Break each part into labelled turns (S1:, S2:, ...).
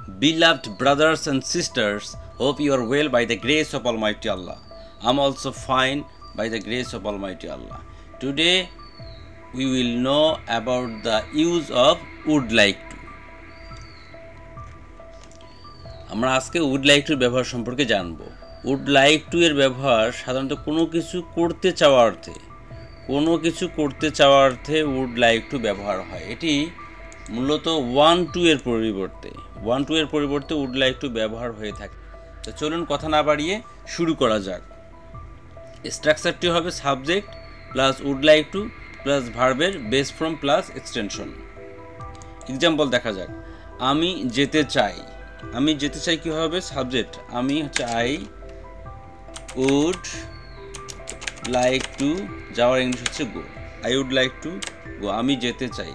S1: Beloved brothers and sisters, hope you are well by the grace of Almighty Allah. I am also fine by the grace of Almighty Allah. Today we will know about the use of would like to. আমরা আজকে would like to ব্যবহার সম্পর্কে জানব। would like to এর ব্যবহার সাধারণত কোনো কিছু করতে চাওয়া অর্থে would like to ব্যবহার হয়। এটি মূলত want to এর পরিবর্তে would like to ব্যবহার হয়ে থাকে। তো চলুন কথা না বাড়িয়ে শুরু করা যাক। স্ট্রাকচারটি হবে subject plus would like to plus ভার্বের base form plus extension. Example দেখা যাক। আমি যেতে চাই কি হবে? সাবজেক্ট। আমি হচ্ছে আই উড লাইক টু, যাওয়ার ইংলিশ হচ্ছে go. I would like to go, আমি যেতে চাই।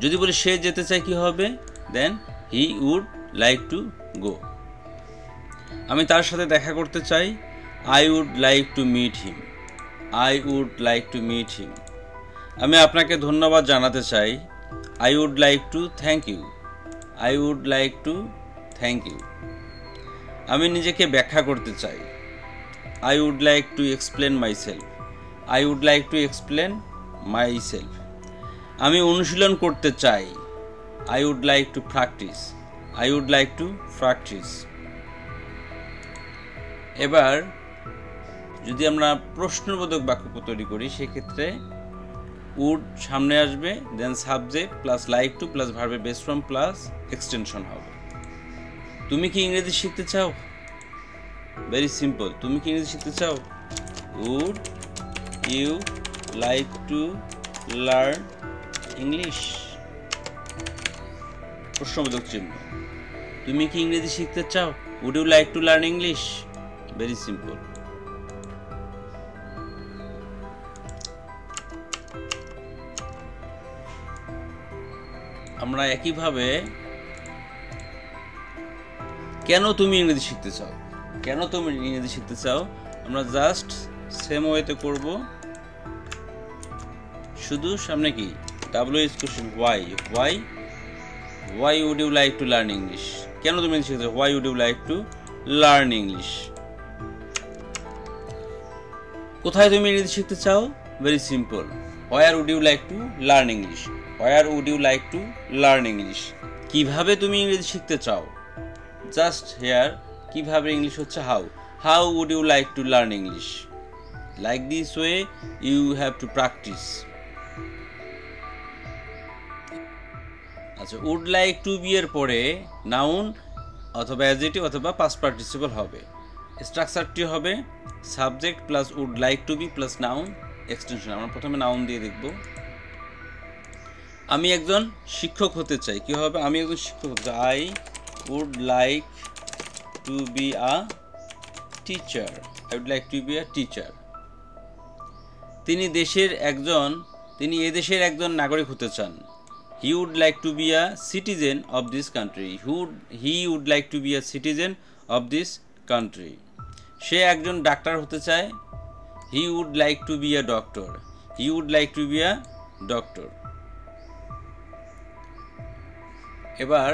S1: যদি বলি সে যেতে চায় কি হবে? Then he would like to go. আমি তার সাথে দেখা করতে চাই। I would like to meet him. আমি আপনাকে ধন্যবাদ জানাতে চাই। I would like to thank you. আমি নিজেকে ব্যাখ্যা করতে চাই। I would like to explain myself. আমি অনুশীলন করতে চাই। I would like to practise. এবার যদি আমরা প্রশ্নবোধক বাক্য তৈরি করি, সেক্ষেত্রে উড সামনে আসবে, then subject plus like to plus ভার্বের বেস ফর্ম প্লাস এক্সটেনশন হবে। তুমি কি ইংরেজি শিখতে চাও? Very simple. তুমি কি ইংরেজি শিখতে চাও? Would you like to learn English? প্রশ্নবোধক চিহ্ন। তুমি কি ইংরেজি শিখতে চাও? Would you like to learn English? Very simple. আমরা একইভাবে কেন তুমি ইংরেজি শিখতে চাও আমরা জাস্ট সেম ওয়েতে করব। শুধু সামনে কি WH question why would you like to learn English? কেন তুমি ইংরেজি শিখতে চাও? why would you like to learn English? কোথায় তুমি ইংরেজি শিখতে চাও? Very simple. where would you like to learn English? কিভাবে তুমি ইংরেজি শিখতে চাও? জাস্ট হেয়ার কিভাবে ইংলিশ হচ্ছে how would you like to learn English? like this way you have to practice. আচ্ছা, would like to be এর পরে নাউন অথবা অ্যাডজেক্টিভ অথবা পাস্ট পার্টিসিপল হবে। স্ট্রাকচারটি হবে subject plus would like to be plus noun extension. আমরা প্রথমে noun দিয়ে দেখব। আমি একজন শিক্ষক হতে চাই। কি হবে? আমি একজন শিক্ষক হতে চাই। I would like to be a teacher. তিনি এদেশের একজন নাগরিক হতে চান। He would like to be a citizen of this country. সে একজন ডাক্তার হতে চায়। He would like to be a doctor. এবার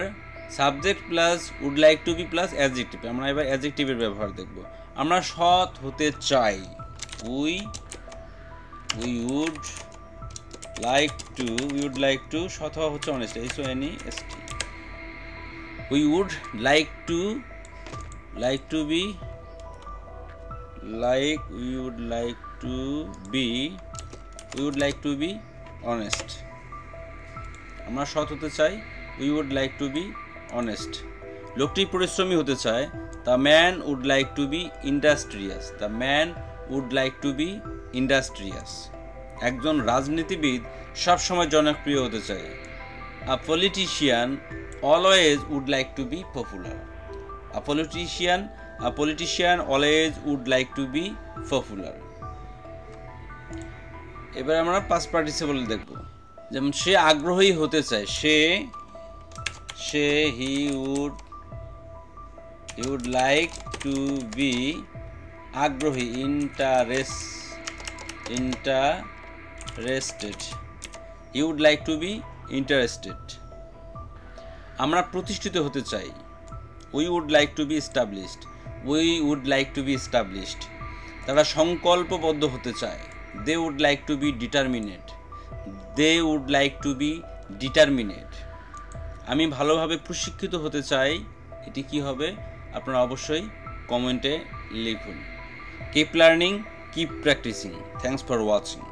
S1: subject plus would like to be plus adjective. আমরা এবার অ্যাডজেক্টিভের ব্যবহার দেখব। আমরা সৎ হতে চাই। উই উড লাইক টু সৎ হওয়া হচ্ছে honest, HONEST। We would like to be honest. আমরা সৎ হতে চাই। We would like to be honest. লোকটি পরিশ্রমী হতে চায়। The man would like to be industrious. একজন রাজনীতিবিদ সবসময় জনপ্রিয় হতে চায়। A politician always would like to be popular. এবার আমরা পাস্ট পার্টিসিপল দেখব। যেমন সে আগ্রহী হতে চায়। he would like to be আগ্রহী, interested. He would like to be interested. আমরা প্রতিষ্ঠিত হতে চাই। We would like to be established, we would like to be established. তারা সংকল্পবদ্ধ হতে চায়। They would like to be determined, they would like to be determined. আমি ভালোভাবে প্রশিক্ষিত হতে চাই, এটি কি হবে আপনারা অবশ্যই কমেন্টে লিখুন। Keep learning, keep practising. Thanks for watching.